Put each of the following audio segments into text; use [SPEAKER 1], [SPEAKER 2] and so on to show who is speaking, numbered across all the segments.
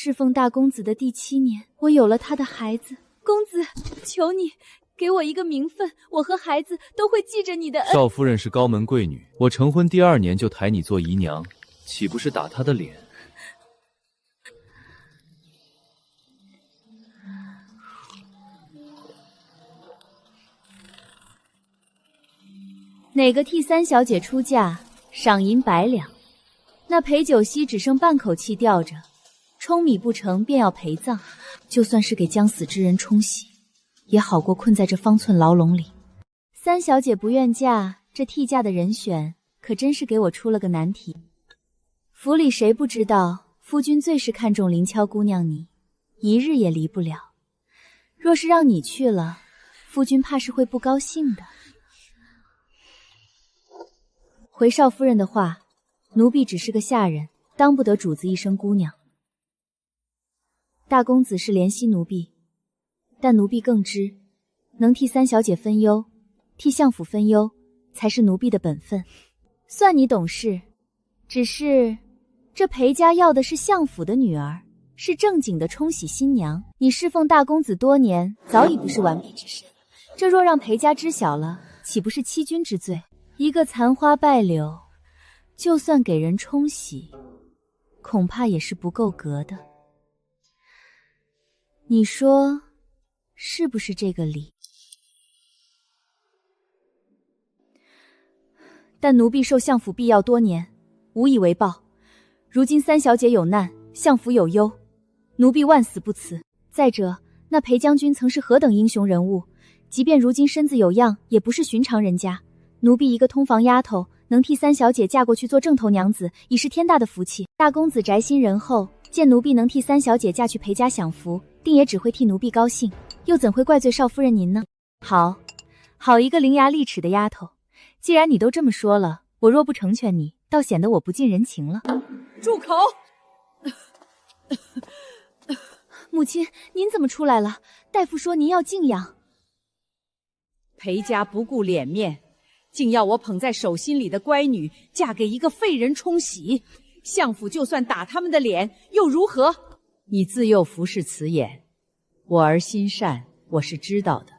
[SPEAKER 1] 侍奉大公子的第7年，我有了他的孩子。公子，求你给我一个名分，我和孩子都会记着你的恩。
[SPEAKER 2] 少夫人是高门贵女，我成婚第2年就抬你做姨娘，岂不是打她的脸？
[SPEAKER 1] 哪个替3小姐出嫁，赏银100两。那裴九熙只剩半口气吊着，舂米不成便要陪葬。就算是给将死之人冲洗，也好过困在这方寸牢笼里。3小姐不愿嫁，这替嫁的人选可真是给我出了个难题。府里谁不知道，夫君最是看重林悄姑娘你，一日也离不了。若是让你去了，夫君怕是会不高兴的。回少夫人的话，奴婢只是个下人，当不得主子一声姑娘。大公子是怜惜奴婢，但奴婢更知，能替3小姐分忧，替相府分忧，才是奴婢的本分。算你懂事，只是这裴家要的是相府的女儿，是正经的冲喜新娘。你侍奉大公子多年，早已不是完璧之身，这若让裴家知晓了，岂不是欺君之罪？一个残花败柳，就算给人冲洗，恐怕也是不够格的。你说是不是这个理？但奴婢受相府庇佑多年，无以为报。如今3小姐有难，相府有忧，奴婢万死不辞。再者，那裴将军曾是何等英雄人物，即便如今身子有恙，也不是寻常人家。奴婢一个通房丫头，能替3小姐嫁过去做正头娘子，已是天大的福气。大公子宅心仁厚，见奴婢能替3小姐嫁去裴家享福，定也只会替奴婢高兴，又怎会怪罪少夫人您呢？好一个伶牙俐齿的丫头！既然你都这么说了，我若不成全你，倒显得我不近人情了。
[SPEAKER 3] 住口！
[SPEAKER 1] 母亲，您怎么出来了？大夫说您要静养。
[SPEAKER 3] 裴家不顾脸面，竟要我捧在手心里的乖女嫁给一个废人冲喜，相府就算打他们的脸又如何？你自幼服侍慈眼，我儿心善，我是知道的。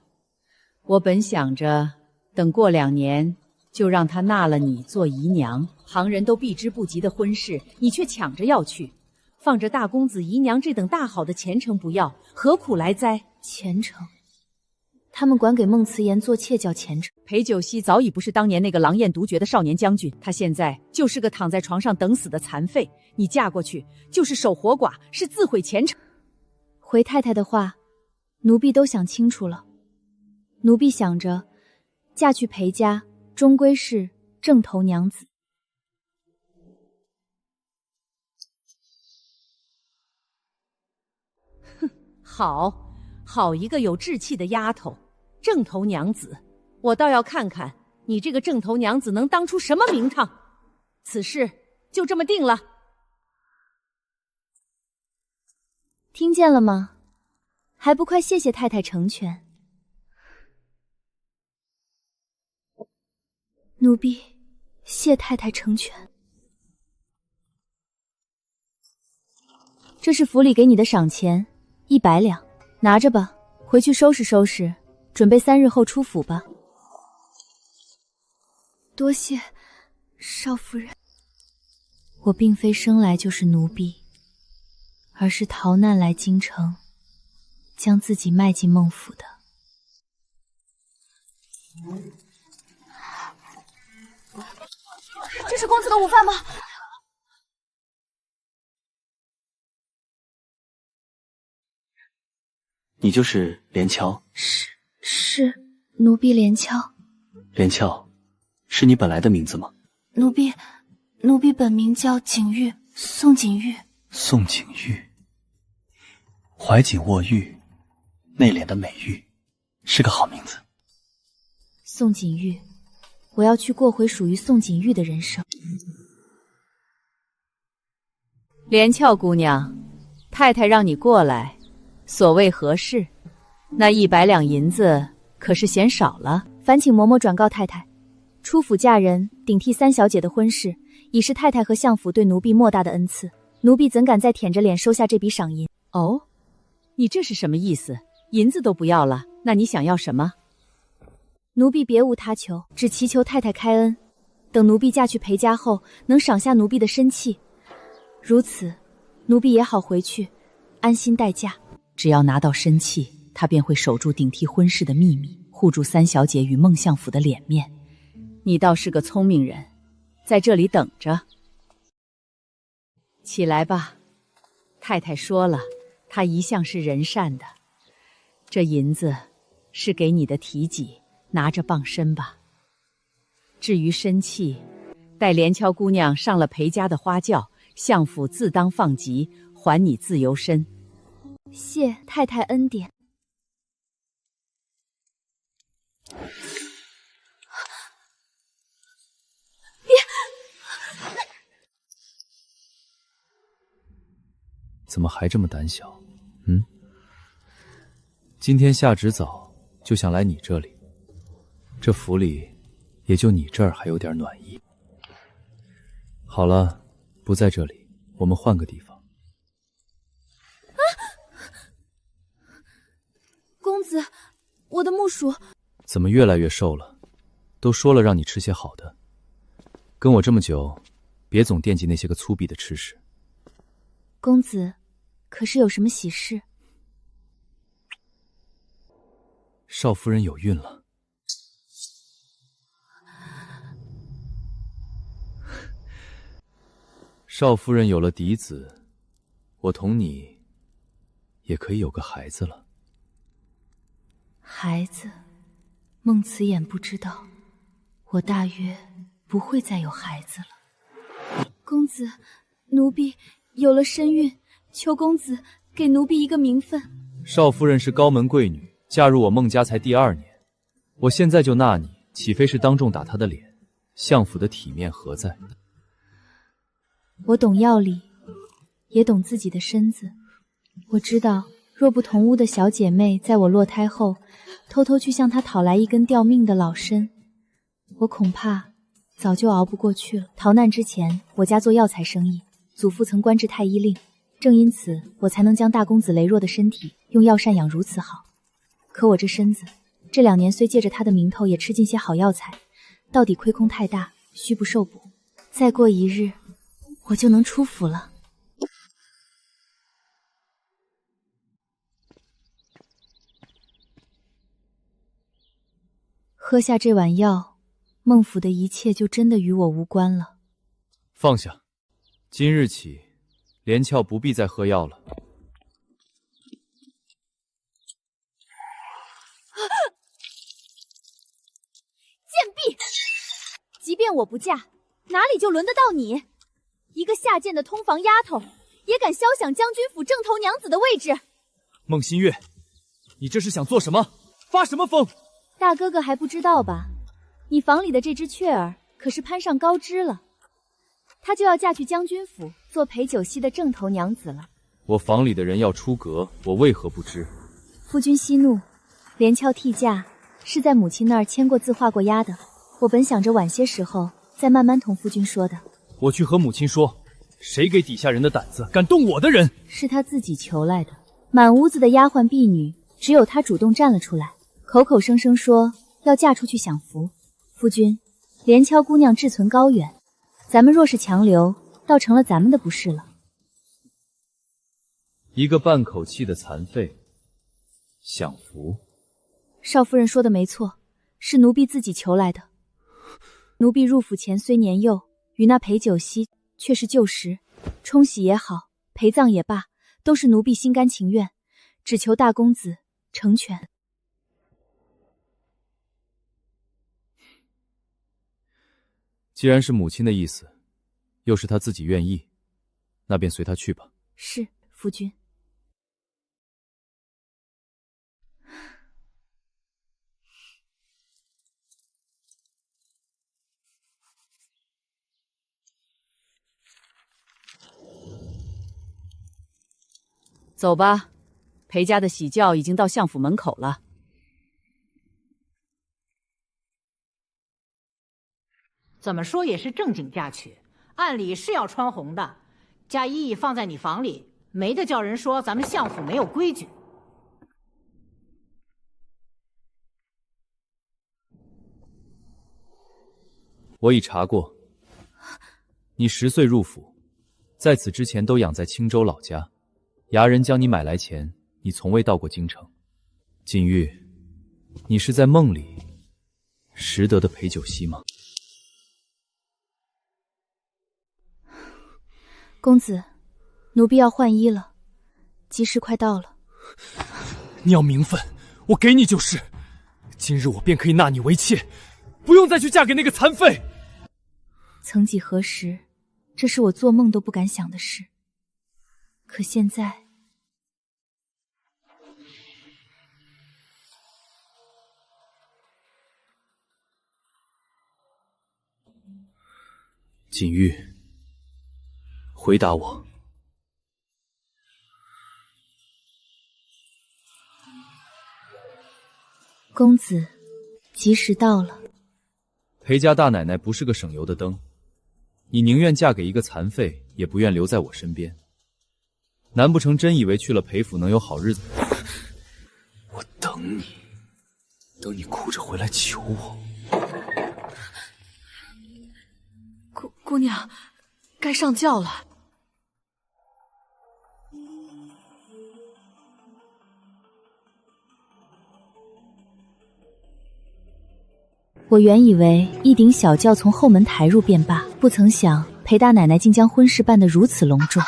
[SPEAKER 3] 我本想着等过2年就让他纳了你做姨娘，旁人都避之不及的婚事，你却抢着要去，放着大公子姨娘这等大好的前程不要，何苦来哉？
[SPEAKER 1] 前程？他们管给孟慈言做妾叫前程。
[SPEAKER 3] 裴九熙早已不是当年那个狼艳独绝的少年将军，他现在就是个躺在床上等死的残废。你嫁过去就是守活寡，是自毁前程。
[SPEAKER 1] 回太太的话，奴婢都想清楚了。奴婢想着，嫁去裴家，终归是正头娘子。
[SPEAKER 3] 哼，好一个有志气的丫头，正头娘子。我倒要看看你这个正头娘子能当出什么名堂。此事就这么定了。
[SPEAKER 1] 听见了吗？还不快谢谢太太成全。奴婢谢太太成全。这是府里给你的赏钱，100两，拿着吧，回去收拾收拾，准备3日后出府吧。多谢少夫人。我并非生来就是奴婢，而是逃难来京城，将自己卖进孟府的。这是公子的午饭吗？
[SPEAKER 4] 你就是连翘？
[SPEAKER 1] 是奴婢连翘。
[SPEAKER 4] 连翘，是你本来的名字吗？
[SPEAKER 1] 奴婢本名叫景玉，宋景玉。
[SPEAKER 4] 宋景玉，怀瑾握玉，内敛的美玉，是个好名字。
[SPEAKER 1] 宋景玉，我要去过回属于宋景玉的人生。
[SPEAKER 3] 连翘姑娘，太太让你过来，所谓何事？那100两银子可是嫌少了？
[SPEAKER 1] 烦请嬷嬷转告太太，出府嫁人，顶替3小姐的婚事，已是太太和相府对奴婢莫大的恩赐。奴婢怎敢再舔着脸收下这笔赏银？
[SPEAKER 3] 哦，你这是什么意思？银子都不要了，那你想要什么？
[SPEAKER 1] 奴婢别无他求，只祈求太太开恩，等奴婢嫁去裴家后，能赏下奴婢的身契，如此，奴婢也好回去，安心待嫁。
[SPEAKER 3] 只要拿到身契，他便会守住顶替婚事的秘密，护住三小姐与孟相府的脸面。你倒是个聪明人，在这里等着。起来吧，太太说了，她一向是人善的。这银子是给你的提己，拿着傍身吧。至于身契，待连翘姑娘上了裴家的花轿，相府自当放急，还你自由身。
[SPEAKER 1] 谢太太恩典。
[SPEAKER 2] 怎么还这么胆小？今天下旨早就想来你这里，这府里也就你这儿还有点暖意。好了，不在这里，我们换个地方。
[SPEAKER 1] 公子，我的木薯
[SPEAKER 2] 怎么越来越瘦了？都说了让你吃些好的，跟我这么久，别总惦记那些个粗鄙的吃食。
[SPEAKER 1] 公子，可是有什么喜事？
[SPEAKER 2] 少夫人有孕了。少夫人有了嫡子，我同你也可以有个孩子了。
[SPEAKER 1] 孩子，孟慈眼不知道，我大约不会再有孩子了。公子，奴婢有了身孕，求公子给奴婢一个名分。
[SPEAKER 2] 少夫人是高门贵女，嫁入我孟家才第2年，我现在就纳你，岂非是当众打她的脸？相府的体面何在？
[SPEAKER 1] 我懂药理，也懂自己的身子。我知道，若不同屋的小姐妹在我落胎后，偷偷去向她讨来一根吊命的老参，我恐怕早就熬不过去了。逃难之前，我家做药材生意，祖父曾官至太医令，正因此，我才能将大公子羸弱的身体用药膳养如此好。可我这身子，这2年虽借着他的名头也吃进些好药材，到底亏空太大，虚不受补。再过1日，我就能出府了。喝下这碗药，孟府的一切就真的与我无关了。
[SPEAKER 2] 放下，今日起，连翘不必再喝药了。
[SPEAKER 1] 贱婢！即便我不嫁，哪里就轮得到你？一个下贱的通房丫头，也敢肖想将军府正头娘子的位置？
[SPEAKER 2] 孟新月，你这是想做什么？发什么疯？
[SPEAKER 1] 大哥哥还不知道吧？你房里的这只雀儿可是攀上高枝了，她就要嫁去将军府，做裴九溪的正头娘子了。
[SPEAKER 2] 我房里的人要出阁，我为何不知？
[SPEAKER 1] 夫君息怒，连翘替嫁是在母亲那儿签过字画过押的。我本想着晚些时候再慢慢同夫君说的。
[SPEAKER 2] 我去和母亲说，谁给底下人的胆子，敢动我的人？
[SPEAKER 1] 是他自己求来的。满屋子的丫鬟婢女，只有他主动站了出来，口口声声说要嫁出去享福。夫君，连翘姑娘志存高远，咱们若是强留，倒成了咱们的不是了。
[SPEAKER 2] 一个半口气的残废，享福。
[SPEAKER 1] 少夫人说的没错，是奴婢自己求来的。奴婢入府前虽年幼，与那裴九溪却是旧识，冲喜也好，陪葬也罢，都是奴婢心甘情愿，只求大公子成全。
[SPEAKER 2] 既然是母亲的意思，又是她自己愿意，那便随她去吧。
[SPEAKER 1] 是，夫君。
[SPEAKER 3] 走吧，裴家的喜轿已经到相府门口了。
[SPEAKER 5] 怎么说也是正经嫁娶，按理是要穿红的。将依依放在你房里，没得叫人说咱们相府没有规矩。
[SPEAKER 2] 我已查过，你10岁入府，在此之前都养在青州老家。衙人将你买来前，你从未到过京城。锦玉，你是在梦里识得的裴九熙吗？
[SPEAKER 1] 公子，奴婢要换衣了，吉时快到了。
[SPEAKER 6] 你要名分，我给你就是。今日我便可以纳你为妾，不用再去嫁给那个残废。
[SPEAKER 1] 曾几何时，这是我做梦都不敢想的事。可现在，
[SPEAKER 2] 锦玉，回答我。
[SPEAKER 1] 公子，吉时到了。
[SPEAKER 2] 裴家大奶奶不是个省油的灯，你宁愿嫁给一个残废，也不愿留在我身边。难不成真以为去了裴府能有好日子？
[SPEAKER 6] 我等你，等你哭着回来求我。
[SPEAKER 7] 姑娘，该上轿了。
[SPEAKER 1] 我原以为一顶小轿从后门抬入便罢，不曾想裴大奶奶竟将婚事办得如此隆重，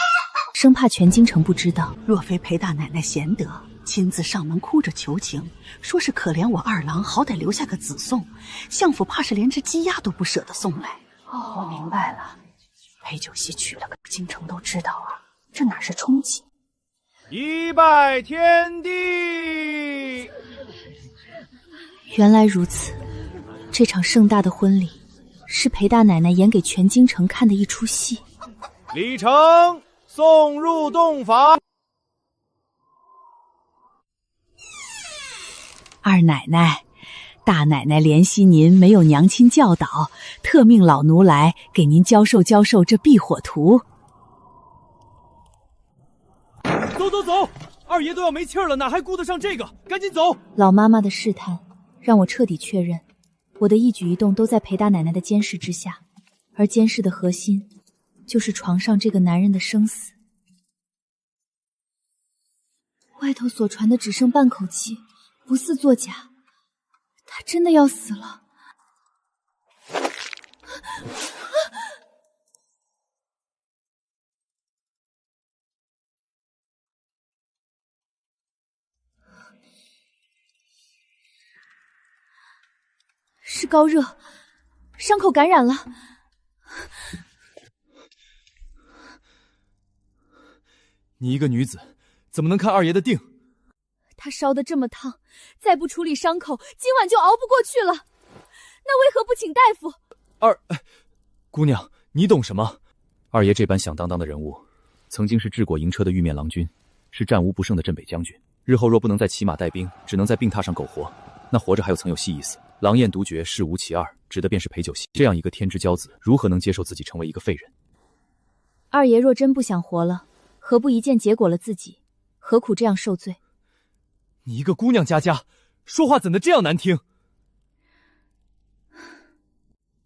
[SPEAKER 1] 生怕全京城不知道。
[SPEAKER 8] 若非裴大奶奶贤德，亲自上门哭着求情，说是可怜我二郎好歹留下个子嗣，相府怕是连只鸡鸭都不舍得送来。我明白了，裴九熙娶了个京城都知道啊，这哪是冲击？
[SPEAKER 6] 一拜天地。
[SPEAKER 1] 原来如此，这场盛大的婚礼是裴大奶奶演给全京城看的一出戏。
[SPEAKER 6] 李成送入洞房。
[SPEAKER 3] 二奶奶，大奶奶怜惜您没有娘亲教导，特命老奴来给您教授教授这避火图。
[SPEAKER 6] 走走走，二爷都要没气儿了，哪还顾得上这个？赶紧走！
[SPEAKER 1] 老妈妈的试探让我彻底确认，我的一举一动都在裴大奶奶的监视之下，而监视的核心就是床上这个男人的生死。外头所传的只剩半口气，不似作假，他真的要死了。是高热，伤口感染了。
[SPEAKER 6] 你一个女子，怎么能看二爷的定？
[SPEAKER 1] 他烧得这么烫，再不处理伤口，今晚就熬不过去了。那为何不请大夫？
[SPEAKER 2] 姑娘，你懂什么？二爷这般响当当的人物，曾经是治过营车的玉面郎君，是战无不胜的镇北将军。日后若不能再骑马带兵，只能在病榻上苟活，那活着还有曾有戏意思。狼焰独绝，事无其二，指的便是裴九熙这样一个天之骄子，如何能接受自己成为一个废人？
[SPEAKER 1] 二爷若真不想活了，何不一剑结果了自己？何苦这样受罪？
[SPEAKER 6] 你一个姑娘家家，说话怎的这样难听？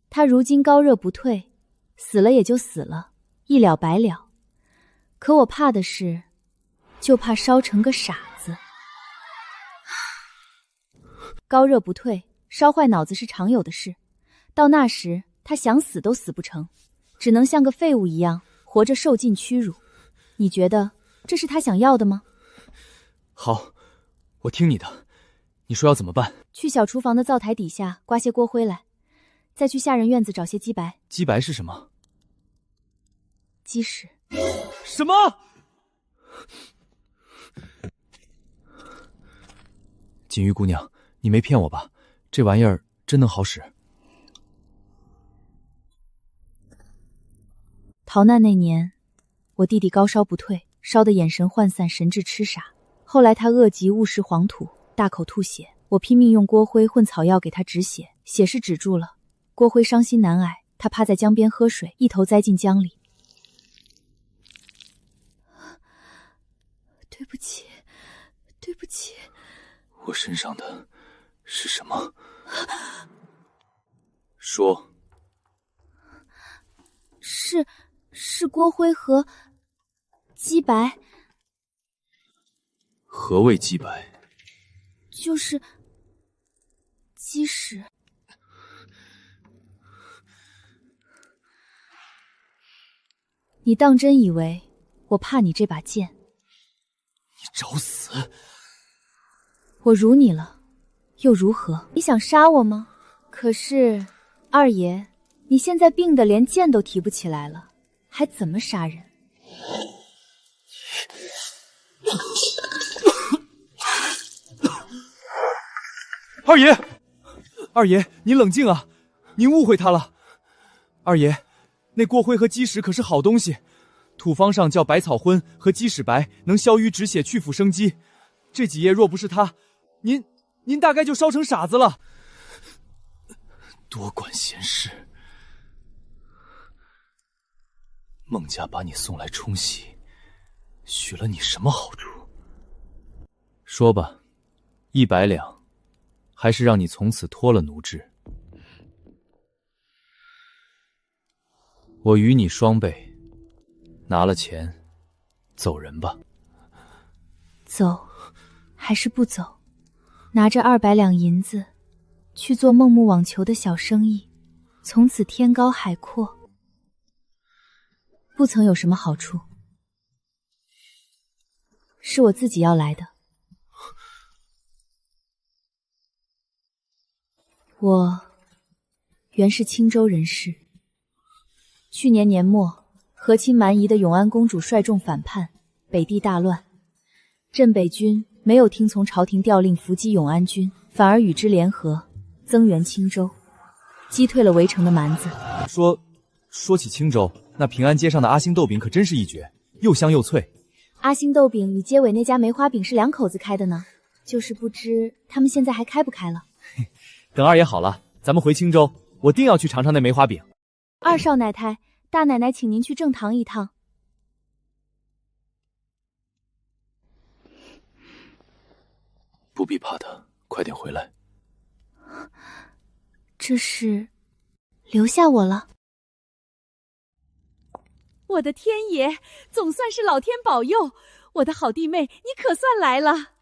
[SPEAKER 1] 他如今高热不退，死了也就死了，一了百了。可我怕的是，就怕烧成个傻子。高热不退，烧坏脑子是常有的事，到那时他想死都死不成，只能像个废物一样活着受尽屈辱。你觉得这是他想要的吗？
[SPEAKER 6] 好，我听你的。你说要怎么办？
[SPEAKER 1] 去小厨房的灶台底下刮些锅灰来，再去下人院子找些鸡白。
[SPEAKER 2] 鸡白是什么？
[SPEAKER 1] 鸡屎。
[SPEAKER 6] 什么？
[SPEAKER 2] 锦玉姑娘，你没骗我吧？这玩意儿真能好使？
[SPEAKER 1] 逃难那年，我弟弟高烧不退，烧得眼神涣散，神志痴傻。后来他饿极误食黄土，大口吐血，我拼命用锅灰混草药给他止血，血是止住了，锅灰伤心难挨，他趴在江边喝水，一头栽进江里。对不起，对不起。
[SPEAKER 2] 我身上的是什么？说。
[SPEAKER 1] 是锅灰和鸡白。
[SPEAKER 2] 何谓鸡白？
[SPEAKER 1] 就是鸡屎。你当真以为我怕你这把剑？
[SPEAKER 6] 你找死！
[SPEAKER 1] 我辱你了，又如何？你想杀我吗？可是，二爷，你现在病得连剑都提不起来了，还怎么杀人？
[SPEAKER 6] 二爷，二爷，您冷静啊！您误会他了。二爷，那锅灰和鸡屎可是好东西，土方上叫百草荤和鸡屎白，能消瘀止血、去腐生肌。这几夜若不是他，您大概就烧成傻子了。
[SPEAKER 2] 多管闲事！孟家把你送来冲洗，许了你什么好处？说吧，100两，还是让你从此脱了奴质？我与你双倍，拿了钱，走人吧。
[SPEAKER 1] 走，还是不走？拿着200两银子，去做梦木网球的小生意，从此天高海阔，不曾有什么好处。是我自己要来的。我原是青州人士。去年年末，和亲蛮夷的永安公主率众反叛，北地大乱。镇北军没有听从朝廷调令伏击永安军，反而与之联合，增援青州，击退了围城的蛮子。
[SPEAKER 6] 说起青州，那平安街上的阿星豆饼可真是一绝，又香又脆。
[SPEAKER 1] 阿星豆饼与街尾那家梅花饼是2口子开的呢，就是不知他们现在还开不开了。
[SPEAKER 6] 等二爷好了，咱们回青州，我定要去尝尝那梅花饼。
[SPEAKER 1] 二少奶奶，大奶奶请您去正堂一趟。
[SPEAKER 2] 不必怕他，快点回来。
[SPEAKER 1] 这是留下我了。
[SPEAKER 3] 我的天爷，总算是老天保佑，我的好弟妹，你可算来了。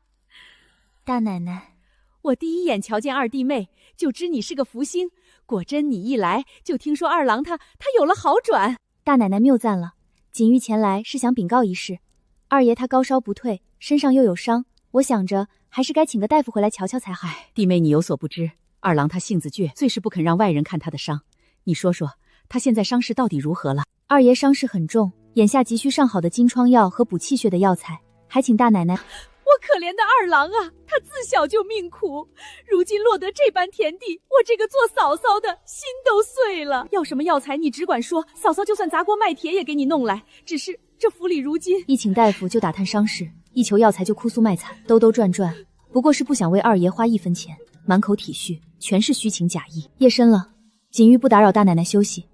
[SPEAKER 1] 大奶奶，
[SPEAKER 3] 我第一眼瞧见二弟妹，就知你是个福星。果真你一来，就听说二郎他有了好转。
[SPEAKER 1] 大奶奶谬赞了，锦玉前来是想禀告一事。二爷他高烧不退，身上又有伤，我想着还是该请个大夫回来瞧瞧才好。
[SPEAKER 3] 弟妹你有所不知，二郎他性子倔，最是不肯让外人看他的伤。你说说，他现在伤势到底如何了？
[SPEAKER 1] 二爷伤势很重，眼下急需上好的金疮药和补气血的药材，还请大奶奶。
[SPEAKER 3] 我可怜的二郎啊，他自小就命苦，如今落得这般田地，我这个做嫂嫂的心都碎了。要什么药材你只管说，嫂嫂就算砸锅卖铁也给你弄来。只是这府里如今
[SPEAKER 1] 一请大夫就打探伤势，一求药材就哭诉卖惨，兜兜转转，不过是不想为二爷花1分钱，满口体恤，全是虚情假意。夜深了，锦玉不打扰大奶奶休息，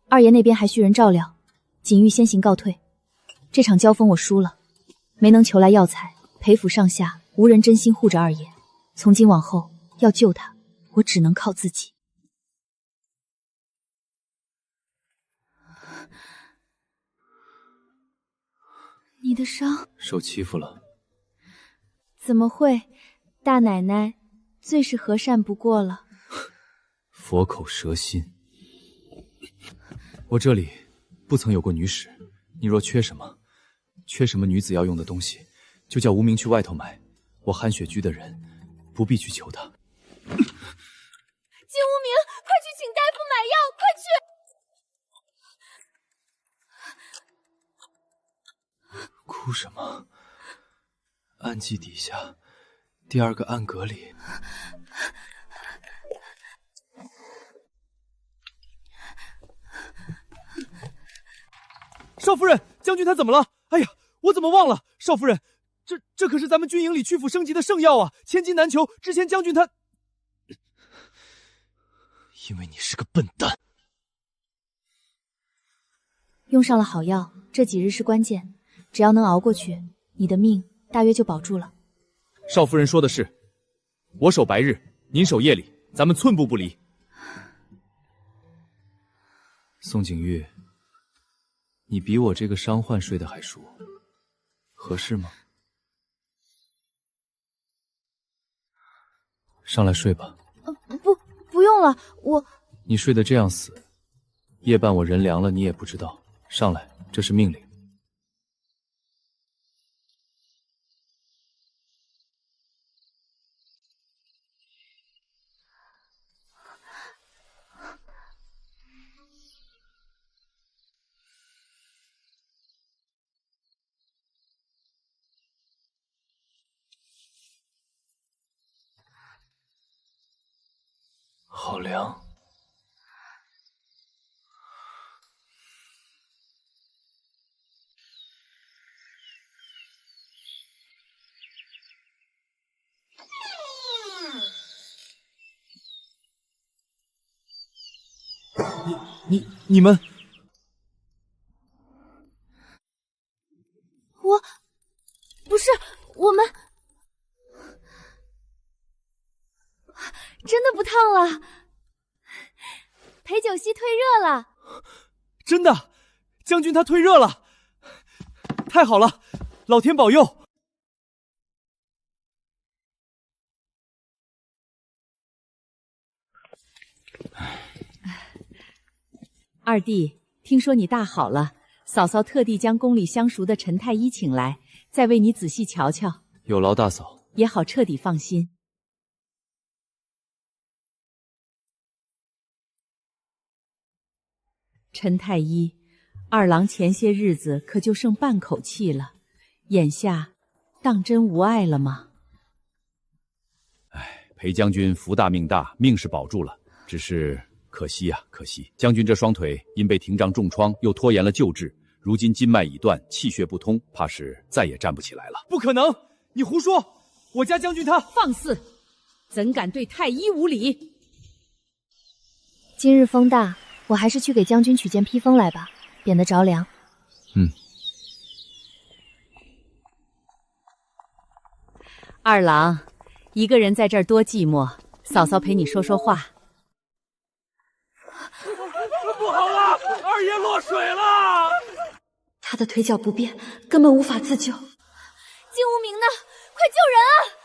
[SPEAKER 1] 二爷那边还需人照料，锦玉先行告退。这场交锋我输了，没能求来药材，裴府上下无人真心护着二爷。从今往后要救他，我只能靠自己。你的伤
[SPEAKER 2] 受欺负了？
[SPEAKER 1] 怎么会？大奶奶最是和善不过了。
[SPEAKER 2] 佛口蛇心。我这里不曾有过女使，你若缺什么女子要用的东西，就叫无名去外头买。我寒雪居的人，不必去求他。
[SPEAKER 1] 金无名，快去请大夫买药，快
[SPEAKER 2] 去！哭什么？暗记底下第2个暗格里。
[SPEAKER 6] 少夫人，将军他怎么了？哎呀，我怎么忘了？少夫人，这可是咱们军营里去腐升级的圣药啊，千金难求。之前将军他……
[SPEAKER 2] 因为你是个笨蛋。
[SPEAKER 1] 用上了好药，这几日是关键，只要能熬过去，你的命大约就保住了。
[SPEAKER 6] 少夫人说的是，我守白日，您守夜里，咱们寸步不离。
[SPEAKER 2] 宋景玉，你比我这个伤患睡得还熟，合适吗？上来睡吧。
[SPEAKER 1] 不用了，
[SPEAKER 2] 你睡得这样死，夜半我人凉了你也不知道。上来，这是命令。好凉。
[SPEAKER 6] 你们，
[SPEAKER 1] 不是我们，真的不烫了。裴九熙退热了，
[SPEAKER 6] 真的，将军他退热了，太好了，老天保佑！
[SPEAKER 3] 二弟，听说你大好了，嫂嫂特地将宫里相熟的陈太医请来，再为你仔细瞧瞧，
[SPEAKER 2] 有劳大嫂，
[SPEAKER 3] 也好彻底放心。陈太医，二郎前些日子可就剩半口气了，眼下当真无碍了吗？
[SPEAKER 9] 裴将军福大命大，命是保住了，只是可惜呀，可惜！将军这双腿因被廷杖重创，又拖延了救治，如今筋脉已断，气血不通，怕是再也站不起来了。
[SPEAKER 6] 不可能！你胡说！我家将军他
[SPEAKER 3] 放肆！怎敢对太医无礼？
[SPEAKER 1] 今日风大，我还是去给将军取件披风来吧，免得着凉。
[SPEAKER 3] 二郎，一个人在这儿多寂寞，嫂嫂陪你说说话。
[SPEAKER 6] 不好了，二爷落水了！
[SPEAKER 7] 他的腿脚不便，根本无法自救。
[SPEAKER 1] 金无名呢？快救人啊！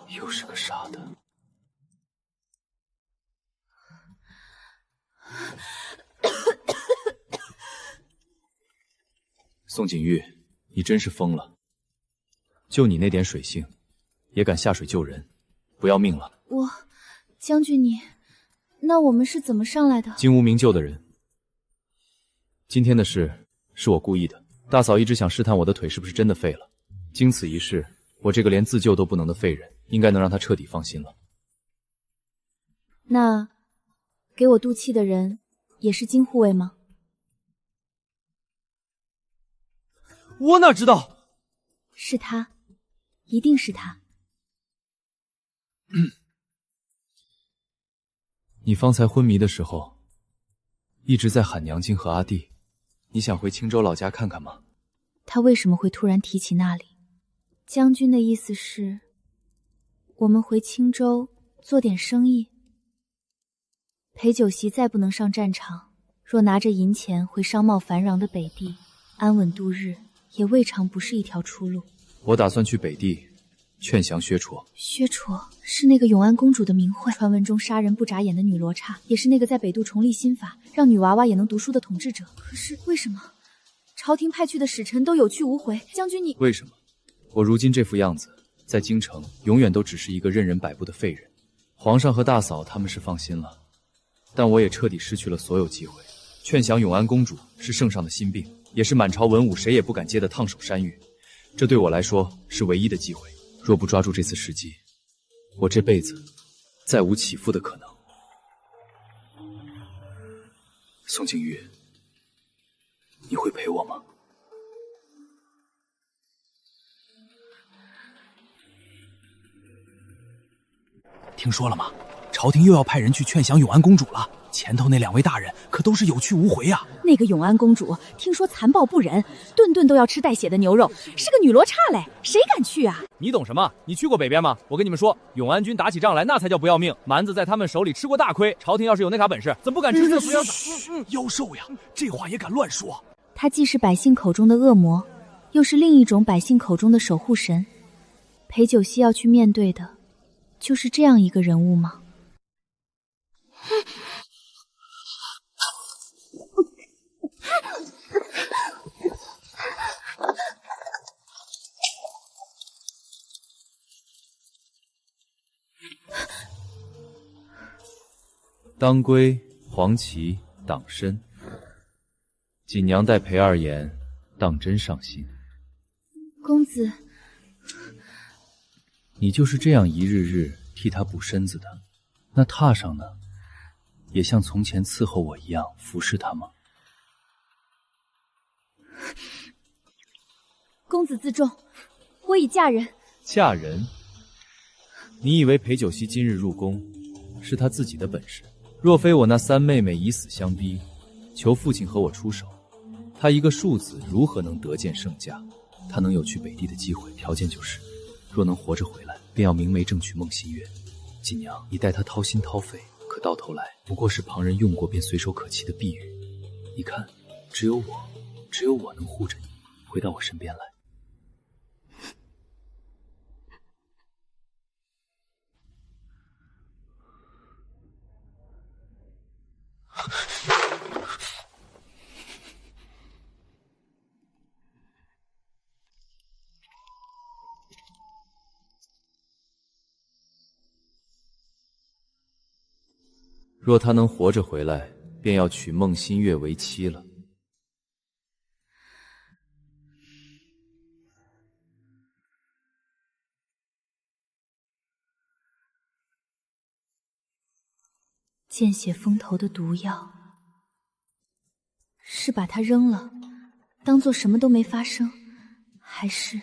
[SPEAKER 2] 又是个傻的。宋景玉，你真是疯了！就你那点水性，也敢下水救人，不要命了？
[SPEAKER 1] 将军你，那我们是怎么上来的？
[SPEAKER 2] 金无名救的人。今天的事是我故意的，大嫂一直想试探我的腿是不是真的废了。经此一事，我这个连自救都不能的废人，应该能让他彻底放心了。
[SPEAKER 1] 那给我渡气的人也是金护卫吗？
[SPEAKER 6] 我哪知道？
[SPEAKER 1] 是他，一定是他。
[SPEAKER 2] 你方才昏迷的时候，一直在喊娘亲和阿弟，你想回青州老家看看吗？
[SPEAKER 1] 他为什么会突然提起那里？将军的意思是，我们回青州做点生意。裴九熙再不能上战场，若拿着银钱回商贸繁荣的北地安稳度日，也未尝不是一条出路。
[SPEAKER 2] 我打算去北地劝降薛绰。
[SPEAKER 1] 薛绰是那个永安公主的名讳，传闻中杀人不眨眼的女罗刹，也是那个在北渡重立新法，让女娃娃也能读书的统治者。可是为什么朝廷派去的使臣都有去无回？将军你……
[SPEAKER 2] 为什么？我如今这副样子，在京城永远都只是一个任人摆布的废人。皇上和大嫂他们是放心了，但我也彻底失去了所有机会。劝降永安公主是圣上的心病，也是满朝文武谁也不敢接的烫手山芋。这对我来说是唯一的机会，若不抓住这次时机，我这辈子再无起复的可能。宋景玉，你会陪我吗？
[SPEAKER 4] 听说了吗？朝廷又要派人去劝降永安公主了。前头那2位大人可都是有去无回啊。
[SPEAKER 1] 那个永安公主听说残暴不忍，顿顿都要吃带血的牛肉，是个女罗刹嘞，谁敢去啊？
[SPEAKER 6] 你懂什么？你去过北边吗？我跟你们说，永安军打起仗来那才叫不要命，蛮子在他们手里吃过大亏。朝廷要是有那嘎本事，怎么不敢吃这不要打？
[SPEAKER 4] 妖兽呀，这话也敢乱说？
[SPEAKER 1] 他既是百姓口中的恶魔，又是另一种百姓口中的守护神。裴九熙要去面对的，就是这样一个人物吗？
[SPEAKER 2] 当归、黄芪、党参，锦娘待裴二爷当真上心。
[SPEAKER 1] 公子，
[SPEAKER 2] 你就是这样一日日替他补身子的，那榻上呢，也像从前伺候我一样服侍他吗？
[SPEAKER 1] 公子自重，我已嫁人。
[SPEAKER 2] 嫁人？你以为裴九熙今日入宫，是他自己的本事？若非我那3妹妹以死相逼，求父亲和我出手，他一个庶子如何能得见圣驾？他能有去北地的机会，条件就是，若能活着回来，便要明媒正娶孟新月。锦娘，你待他掏心掏肺，可到头来不过是旁人用过便随手可弃的碧玉。你看，只有我能护着你，回到我身边来。若他能活着回来，便要娶孟新月为妻了。
[SPEAKER 1] 见血封头的毒药，是把它扔了，当做什么都没发生，还是……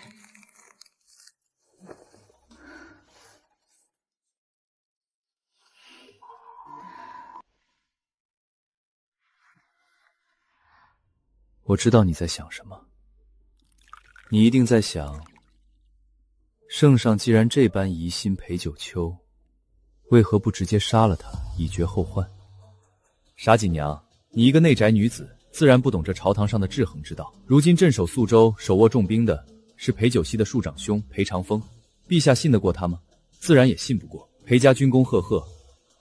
[SPEAKER 2] 我知道你在想什么，你一定在想，圣上既然这般疑心裴九秋，为何不直接杀了他，以绝后患？傻锦娘，你一个内宅女子，自然不懂这朝堂上的制衡之道。如今镇守宿州、手握重兵的是裴九熙的庶长兄裴长风，陛下信得过他吗？自然也信不过。裴家军功赫赫，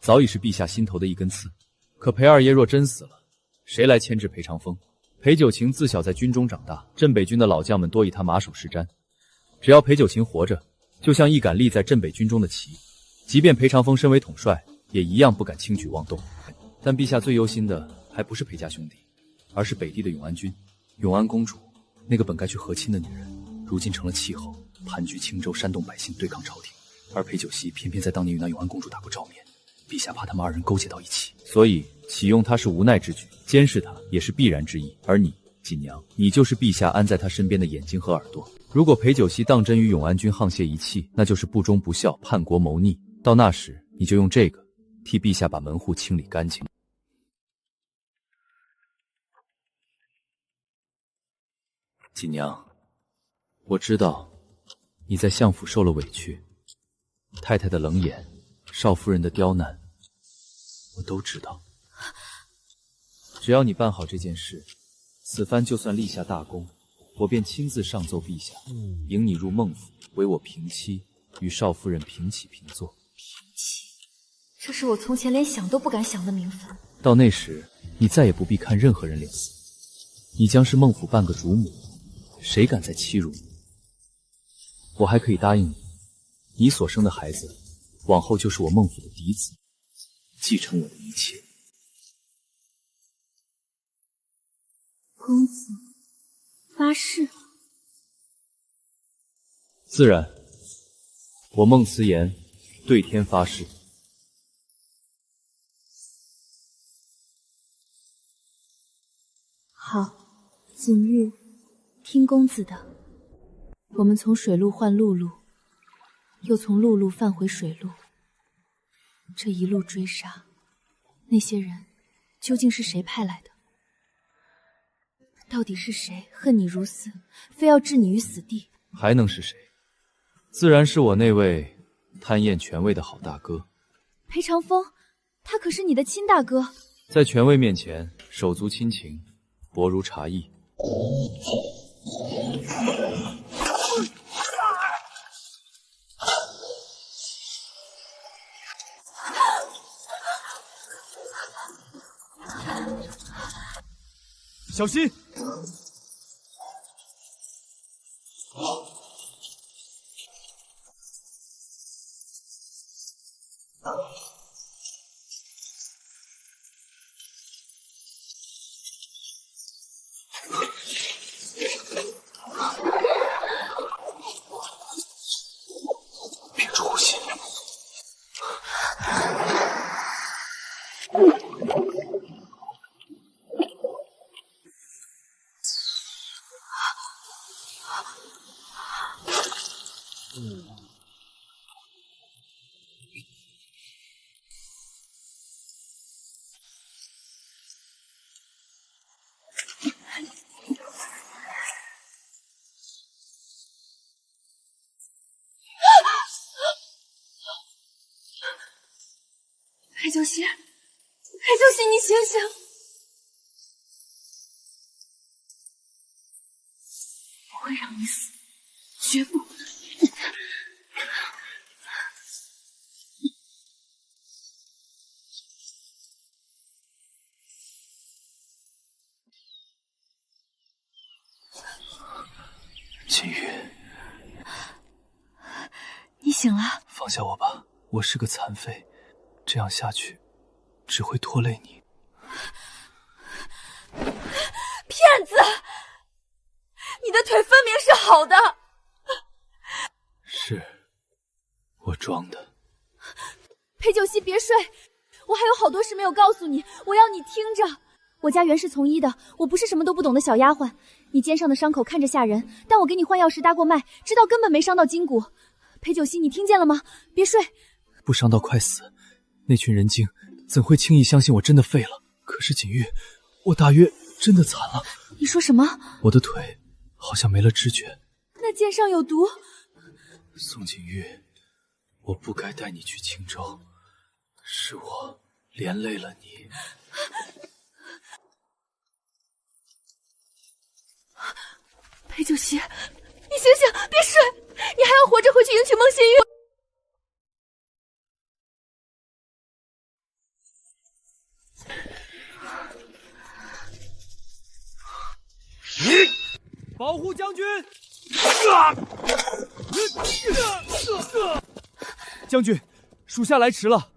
[SPEAKER 2] 早已是陛下心头的一根刺。可裴二爷若真死了，谁来牵制裴长风？裴九晴自小在军中长大，镇北军的老将们多以他马首是瞻。只要裴九晴活着，就像一杆立在镇北军中的旗，即便裴长风身为统帅，也一样不敢轻举妄动。但陛下最忧心的还不是裴家兄弟，而是北地的永安军。永安公主，那个本该去和亲的女人，如今成了气候，盘踞青州，煽动百姓对抗朝廷。而裴九熙偏偏在当年与那永安公主打过照面，陛下怕他们2人勾结到一起，所以启用他是无奈之举，监视他也是必然之意。而你，锦娘，你就是陛下安在他身边的眼睛和耳朵。如果裴九熙当真与永安军沆瀣一气，那就是不忠不孝，叛国谋逆。到那时，你就用这个替陛下把门户清理干净。锦娘，我知道你在相府受了委屈，太太的冷眼，少夫人的刁难，我都知道。只要你办好这件事，此番就算立下大功，我便亲自上奏陛下，迎你入孟府，为我平妻，与少夫人平起平坐。
[SPEAKER 1] 平妻，这是我从前连想都不敢想的名分。
[SPEAKER 2] 到那时，你再也不必看任何人脸色，你将是孟府半个主母，谁敢再欺辱你？我还可以答应你，你所生的孩子，往后就是我孟府的嫡子，继承我的一切。
[SPEAKER 1] 公子发誓？
[SPEAKER 2] 自然，我孟慈言对天发誓。
[SPEAKER 1] 好，锦玉，听公子的。我们从水路换陆路，又从陆路返回水路，这一路追杀，那些人究竟是谁派来的？到底是谁恨你如斯，非要置你于死地？
[SPEAKER 2] 还能是谁？自然是我那位贪厌权位的好大哥
[SPEAKER 1] 裴长风，他可是你的亲大哥，
[SPEAKER 2] 在权位面前手足亲情，薄如茶艺。
[SPEAKER 6] 小心！
[SPEAKER 4] 屏住呼吸。
[SPEAKER 7] 裴九熙，裴九熙，你醒醒！不会让你死，绝不！
[SPEAKER 4] 锦玉，
[SPEAKER 1] 你醒了？
[SPEAKER 4] 放下我吧，我是个残废。这样下去，只会拖累你。
[SPEAKER 7] 骗子！你的腿分明是好的。
[SPEAKER 4] 是，我装的。
[SPEAKER 1] 裴九熙，别睡，我还有好多事没有告诉你，我要你听着。我家原是从医的，我不是什么都不懂的小丫鬟。你肩上的伤口看着吓人，但我给你换药时搭过脉，知道根本没伤到筋骨。裴九熙，你听见了吗？别睡。
[SPEAKER 4] 不伤到快死。那群人精怎会轻易相信我真的废了？可是锦玉，我大约真的残了。
[SPEAKER 1] 你说什么？
[SPEAKER 4] 我的腿好像没了知觉。
[SPEAKER 1] 那剑上有毒。
[SPEAKER 4] 宋锦玉，我不该带你去青州，是我连累了你。
[SPEAKER 7] 裴九熙，你醒醒，别睡！你还要活着回去迎娶孟新玉。
[SPEAKER 6] 保护将军！将军，属下来迟了。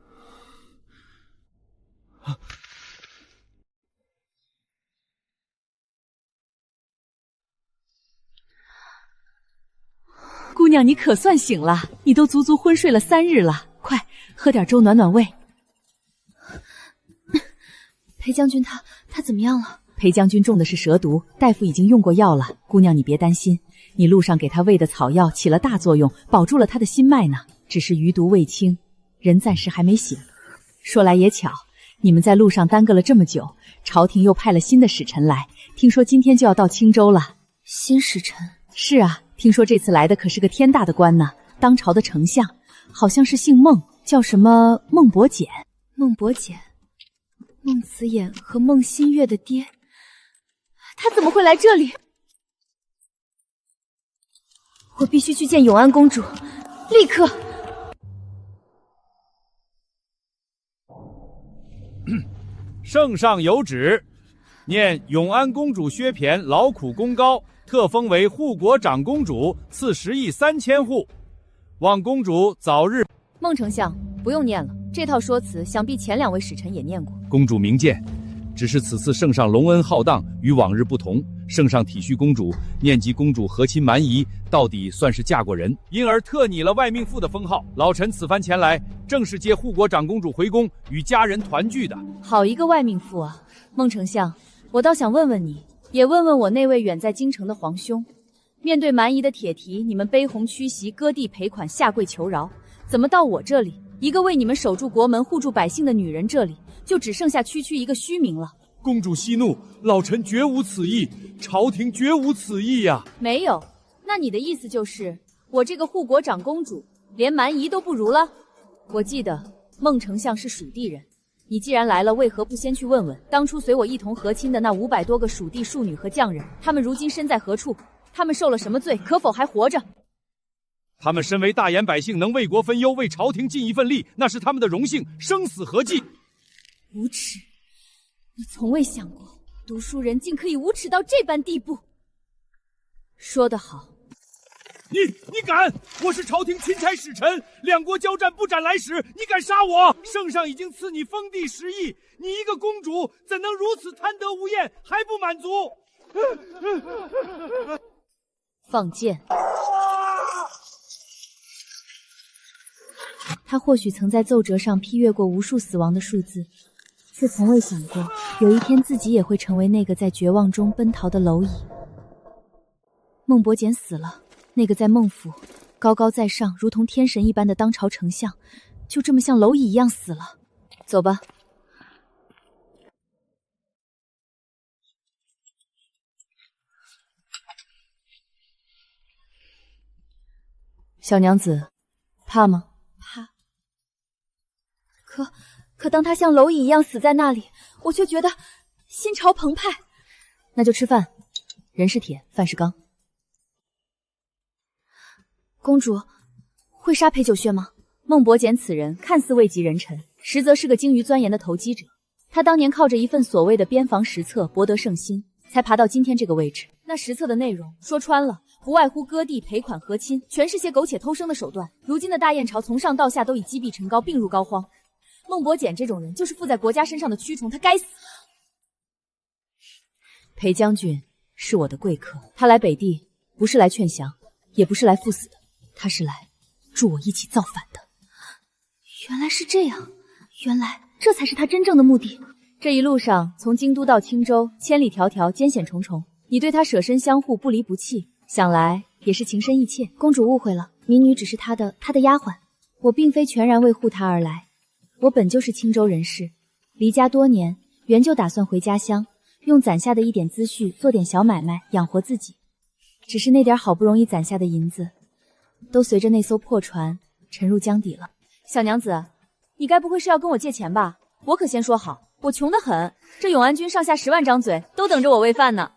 [SPEAKER 3] 姑娘，你可算醒了，你都足足昏睡了3日了，快喝点粥暖暖胃。
[SPEAKER 1] 裴将军他怎么样了？
[SPEAKER 3] 裴将军中的是蛇毒，大夫已经用过药了。姑娘你别担心，你路上给他喂的草药起了大作用，保住了他的心脉呢。只是余毒未清，人暂时还没醒。说来也巧，你们在路上耽搁了这么久，朝廷又派了新的使臣来，听说今天就要到青州了。
[SPEAKER 1] 新使臣？
[SPEAKER 3] 是啊，听说这次来的可是个天大的官呢，当朝的丞相，好像是姓孟，叫什么孟伯简。
[SPEAKER 1] 孟伯简，孟慈眼和孟新月的爹，他怎么会来这里？我必须去见永安公主，立刻！
[SPEAKER 9] 圣上有旨，念永安公主薛胼劳苦功高，特封为护国长公主，赐10亿3千户，望公主早日。
[SPEAKER 1] 孟丞相，不用念了，这套说辞想必前2位使臣也念过。
[SPEAKER 9] 公主明鉴，只是此次圣上隆恩浩荡，与往日不同。圣上体恤公主，念及公主和亲蛮夷，到底算是嫁过人，因而特拟了外命妇的封号。老臣此番前来，正是接护国长公主回宫，与家人团聚的。
[SPEAKER 1] 好一个外命妇啊！孟丞相，我倒想问问你，也问问我那位远在京城的皇兄，面对蛮夷的铁蹄，你们卑鸿屈膝，割地赔款，下跪求饶，怎么到我这里，一个为你们守住国门、护住百姓的女人这里，就只剩下区区一个虚名了？
[SPEAKER 6] 公主息怒，老臣绝无此意，朝廷绝无此意呀！
[SPEAKER 1] 没有？那你的意思就是我这个护国长公主连蛮夷都不如了？我记得孟丞相是蜀地人，你既然来了，为何不先去问问当初随我一同和亲的那500多个蜀地庶女和匠人，他们如今身在何处？他们受了什么罪？可否还活着？
[SPEAKER 9] 他们身为大言百姓，能为国分忧，为朝廷尽一份力，那是他们的荣幸，生死何计？
[SPEAKER 1] 无耻！我从未想过读书人竟可以无耻到这般地步。说得好。
[SPEAKER 6] 你敢！我是朝廷钦差使臣，两国交战不斩来使，你敢杀我？圣上已经赐你封地10邑，你一个公主怎能如此贪得无厌，还不满足？
[SPEAKER 1] 放箭！他或许曾在奏折上批阅过无数死亡的数字，却从未想过有一天自己也会成为那个在绝望中奔逃的蝼蚁。孟伯简死了，那个在孟府高高在上如同天神一般的当朝丞相，就这么像蝼蚁一样死了。走吧。小娘子，怕吗？怕。可当他像蝼蚁一样死在那里，我却觉得心潮澎湃。那就吃饭，人是铁，饭是钢。公主会杀裴九穴吗？孟伯简此人看似位极人臣，实则是个精于钻研的投机者。他当年靠着一份所谓的边防实册博得圣心，才爬到今天这个位置。那实册的内容说穿了，不外乎割地赔款和亲，全是些苟且偷生的手段。如今的大燕朝从上到下都已积弊成高，病入膏肓。孟伯简这种人就是附在国家身上的蛆虫，他该死。裴将军是我的贵客，他来北地不是来劝降，也不是来赴死的，他是来助我一起造反的。原来是这样，原来这才是他真正的目的。这一路上从京都到青州，千里迢迢，艰险重重，你对他舍身相护，不离不弃，想来也是情深意切。公主误会了，民女只是他的丫鬟，我并非全然为护他而来。我本就是青州人士，离家多年，原就打算回家乡，用攒下的一点积蓄做点小买卖，养活自己。只是那点好不容易攒下的银子，都随着那艘破船沉入江底了。小娘子，你该不会是要跟我借钱吧？我可先说好，我穷得很，这永安军上下10万张嘴，都等着我喂饭呢。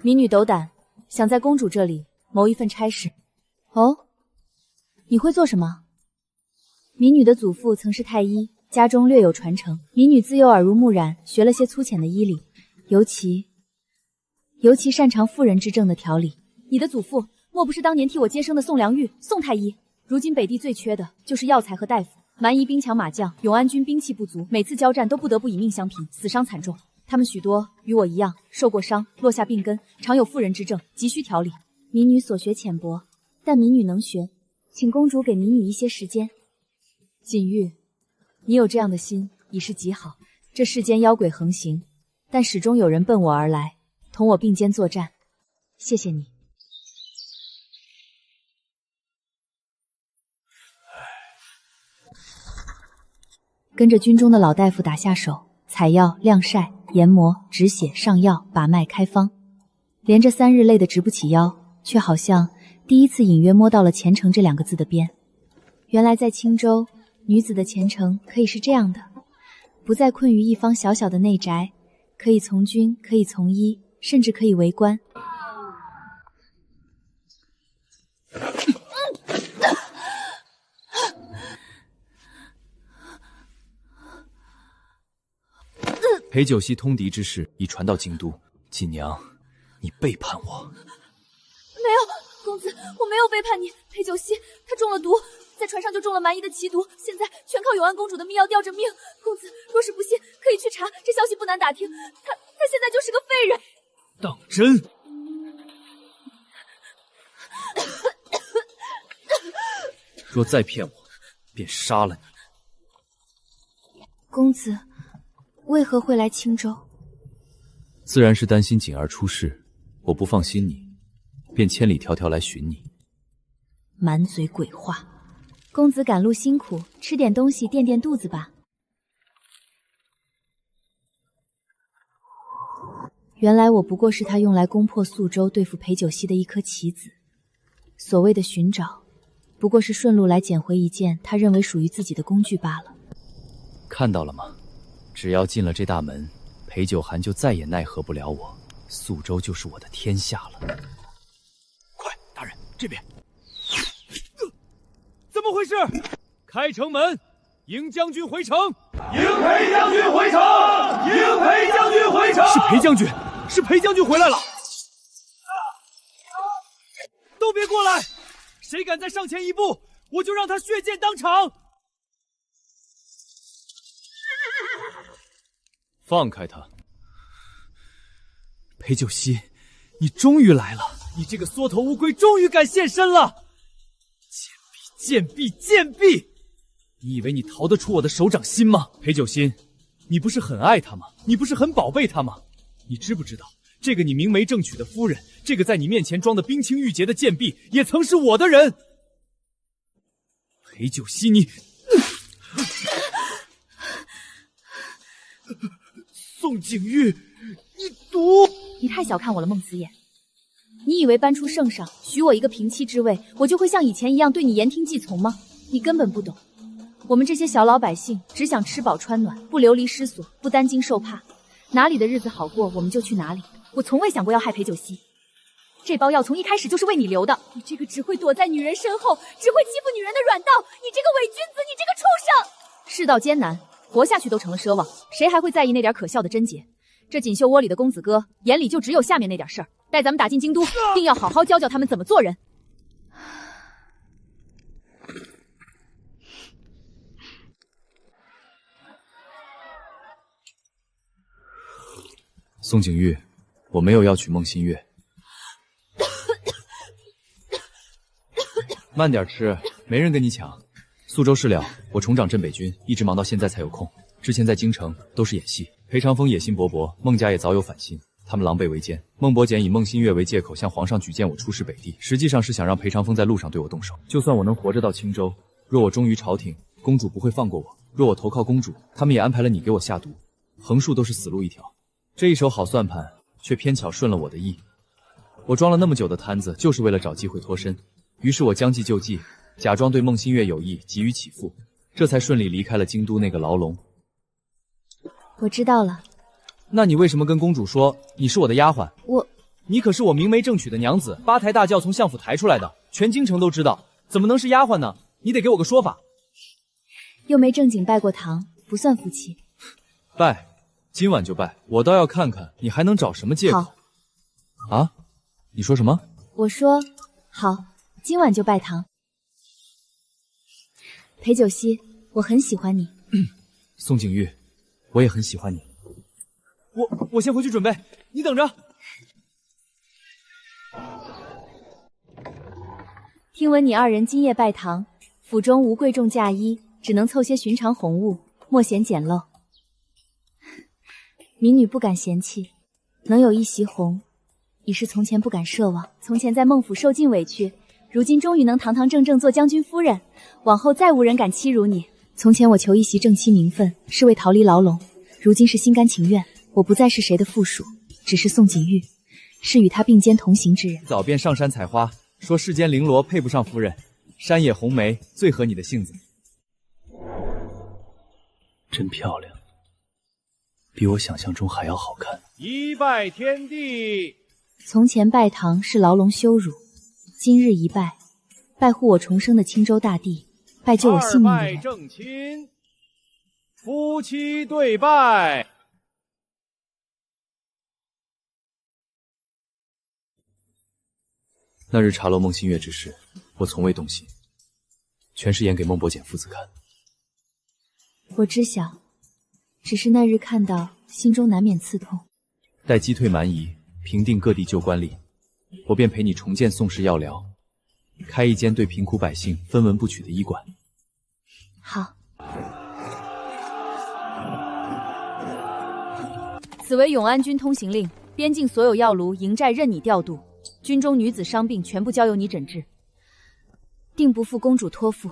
[SPEAKER 1] 民女斗胆，想在公主这里谋一份差事。哦，你会做什么？民女的祖父曾是太医，家中略有传承。民女自幼耳濡目染，学了些粗浅的医理，尤其擅长妇人之症的调理。你的祖父莫不是当年替我接生的宋良玉，宋太医？如今北地最缺的就是药材和大夫，蛮夷兵强马将，永安军兵器不足，每次交战都不得不以命相拼，死伤惨重。他们许多与我一样受过伤，落下病根，常有妇人之症，急需调理。民女所学浅薄，但民女能学，请公主给民女一些时间。锦玉，你有这样的心已是极好。这世间妖鬼横行，但始终有人奔我而来，同我并肩作战。谢谢你。跟着军中的老大夫打下手，采药、晾晒、研磨、止血、上药、把脉、开方，连着3日累得直不起腰，却好像第一次隐约摸到了前程这2个字的边。原来在青州，女子的前程可以是这样的，不再困于一方小小的内宅，可以从军，可以从医，甚至可以为官。
[SPEAKER 2] 裴九溪通敌之事已传到京都，锦娘，你背叛我。
[SPEAKER 7] 没有，公子，我没有背叛你。裴九溪他中了毒，在船上就中了蛮夷的奇毒，现在全靠永安公主的密药吊着命。公子若是不信，可以去查，这消息不难打听。他现在就是个废人。
[SPEAKER 6] 当真？若再骗我，便杀了你。
[SPEAKER 1] 公子为何会来青州？
[SPEAKER 2] 自然是担心锦儿出事，我不放心你，便千里迢迢来寻你。
[SPEAKER 1] 满嘴鬼话！公子赶路辛苦，吃点东西垫垫肚子吧。原来我不过是他用来攻破宿州、对付裴九溪的一颗棋子。所谓的寻找，不过是顺路来捡回一件他认为属于自己的工具罢了。
[SPEAKER 2] 看到了吗？只要进了这大门，裴九寒就再也奈何不了我，宿州就是我的天下了。
[SPEAKER 6] 快，大人这边！怎么回事？开城门，迎将军回城！
[SPEAKER 10] 迎裴将军回城！迎裴将军回城！
[SPEAKER 6] 是裴将军，是裴将军回来了！都别过来！谁敢再上前一步，我就让他血溅当场！
[SPEAKER 2] 放开他！
[SPEAKER 6] 裴九溪，你终于来了！你这个缩头乌龟终于敢现身了！贱婢，贱婢，贱婢！你以为你逃得出我的手掌心吗？裴九心，你不是很爱他吗？你不是很宝贝他吗？你知不知道，这个你明媒正娶的夫人，这个在你面前装的冰清玉洁的贱婢，也曾是我的人。裴九溪，你，宋景玉，你毒！
[SPEAKER 1] 你太小看我了，孟子眼。你以为搬出圣上，许我一个平妻之位，我就会像以前一样对你言听计从吗？你根本不懂。我们这些小老百姓只想吃饱穿暖，不流离失所，不担惊受怕，哪里的日子好过我们就去哪里。我从未想过要害裴九溪，这包药从一开始就是为你留的。你这个只会躲在女人身后，只会欺负女人的软道，你这个伪君子，你这个畜生！世道艰难，活下去都成了奢望，谁还会在意那点可笑的贞洁？这锦绣窝里的公子哥眼里就只有下面那点事儿。待咱们打进京都，定要好好教教他们怎么做人。
[SPEAKER 2] 宋景玉，我没有要娶孟新月。慢点吃，没人跟你抢。宿州事了，我重掌镇北军，一直忙到现在才有空。之前在京城都是演戏。裴长风野心勃勃，孟家也早有反心，他们狼狈为奸。孟伯简以孟新月为借口向皇上举荐我出使北地，实际上是想让裴长风在路上对我动手。就算我能活着到青州，若我忠于朝廷，公主不会放过我；若我投靠公主，他们也安排了你给我下毒，横竖都是死路一条。这一手好算盘，却偏巧顺了我的意。我装了那么久的摊子，就是为了找机会脱身。于是我将计就计，假装对孟新月有意，急于起复，这才顺利离开了京都那个牢笼。
[SPEAKER 1] 我知道了。
[SPEAKER 6] 那你为什么跟公主说你是我的丫鬟？你可是我明媒正娶的娘子，八抬大轿从相府抬出来的，全京城都知道，怎么能是丫鬟呢？你得给我个说法。
[SPEAKER 1] 又没正经拜过堂，不算夫妻。
[SPEAKER 6] 拜，今晚就拜，我倒要看看你还能找什么借口。
[SPEAKER 1] 好。
[SPEAKER 6] 啊？你说什么？
[SPEAKER 1] 我说好，今晚就拜堂。裴九溪，我很喜欢你。
[SPEAKER 6] 宋景玉，我也很喜欢你。我先回去准备，你等着。
[SPEAKER 1] 听闻你二人今夜拜堂，府中无贵重嫁衣，只能凑些寻常红物，莫嫌简陋。民女不敢嫌弃，能有一袭红，已是从前不敢奢望。从前在孟府受尽委屈，如今终于能堂堂正正做将军夫人，往后再无人敢欺辱你。从前我求一袭正妻名分，是为逃离牢笼，如今是心甘情愿。我不再是谁的附属，只是宋景玉，是与他并肩同行之人。
[SPEAKER 6] 早便上山采花，说世间绫罗配不上夫人，山野红梅最合你的性子。
[SPEAKER 2] 真漂亮，比我想象中还要好看。
[SPEAKER 10] 一拜天地。
[SPEAKER 1] 从前拜堂是牢笼羞辱，今日一拜，拜护我重生的青州大地，拜救我性命的人。
[SPEAKER 10] 二拜正亲，夫妻对拜。
[SPEAKER 2] 那日茶楼孟新月之事，我从未动心，全是演给孟伯简父子看。
[SPEAKER 1] 我知晓，只是那日看到，心中难免刺痛。
[SPEAKER 2] 待击退蛮夷，平定各地旧官吏，我便陪你重建宋氏药疗，开一间对贫苦百姓分文不取的医馆。
[SPEAKER 1] 好。此为永安军通行令，边境所有药炉、营寨任你调度，军中女子伤病全部交由你诊治，定不负公主托付，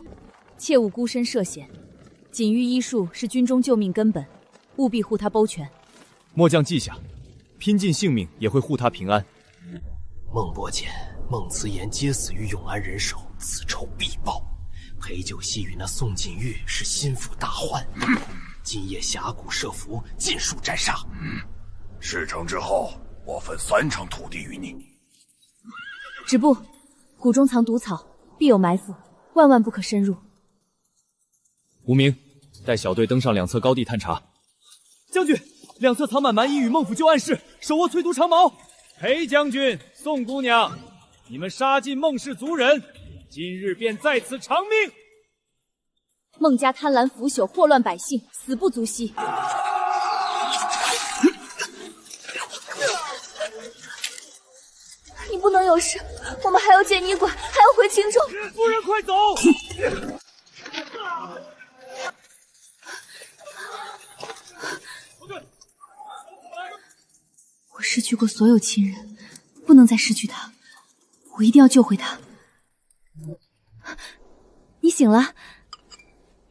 [SPEAKER 1] 切勿孤身涉险。锦玉医术是军中救命根本，务必护他包全。
[SPEAKER 6] 末将记下，拼尽性命也会护他平安。
[SPEAKER 11] 孟伯简、孟慈言皆死于永安人手，此仇必报。裴九溪与那宋锦玉是心腹大患，今夜峡谷设伏，尽数斩杀。
[SPEAKER 12] 事成之后，我分3成土地与你。
[SPEAKER 1] 止步！谷中藏毒草，必有埋伏，万万不可深入。
[SPEAKER 6] 无名，带小队登上两侧高地探查。将军，两侧藏满蛮夷与孟府旧暗室，手握淬毒长矛。
[SPEAKER 10] 裴将军、宋姑娘，你们杀尽孟氏族人，今日便在此偿命。
[SPEAKER 1] 孟家贪婪腐朽，祸乱百姓，死不足惜。
[SPEAKER 7] 你不能有事，我们还要建医馆，还要回青州。
[SPEAKER 10] 夫人，快走！
[SPEAKER 1] 我失去过所有亲人，不能再失去他，我一定要救回他。你醒了，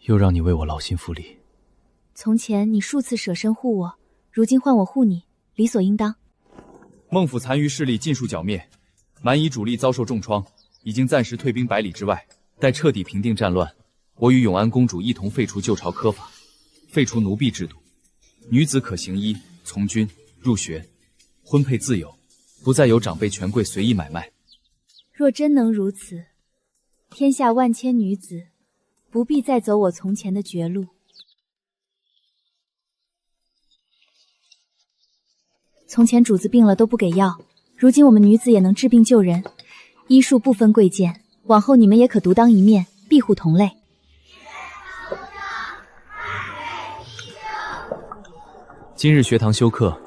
[SPEAKER 2] 又让你为我劳心腹力。
[SPEAKER 1] 从前你数次舍身护我，如今换我护你，理所应当。
[SPEAKER 6] 孟府残余势力尽数剿灭，蛮夷主力遭受重创，已经暂时退兵100里之外。待彻底平定战乱，我与永安公主一同废除旧朝苛法，废除奴婢制度，女子可行医、从军、入学，婚配自由，不再有长辈权贵随意买卖。
[SPEAKER 1] 若真能如此，天下万千女子不必再走我从前的绝路。从前主子病了都不给药，如今我们女子也能治病救人，医术不分贵贱，往后你们也可独当一面，庇护同类。
[SPEAKER 2] 今日学堂休课，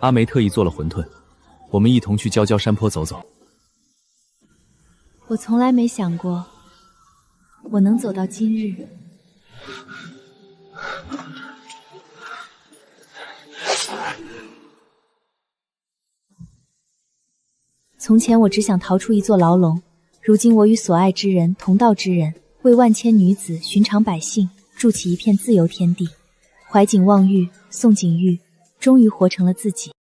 [SPEAKER 2] 阿梅特意做了馄饨，我们一同去蛟蛟山坡走走。
[SPEAKER 1] 我从来没想过我能走到今日。从前我只想逃出一座牢笼，如今我与所爱之人同道之人，为万千女子、寻常百姓筑起一片自由天地。怀瑾望玉、宋景玉终于活成了自己。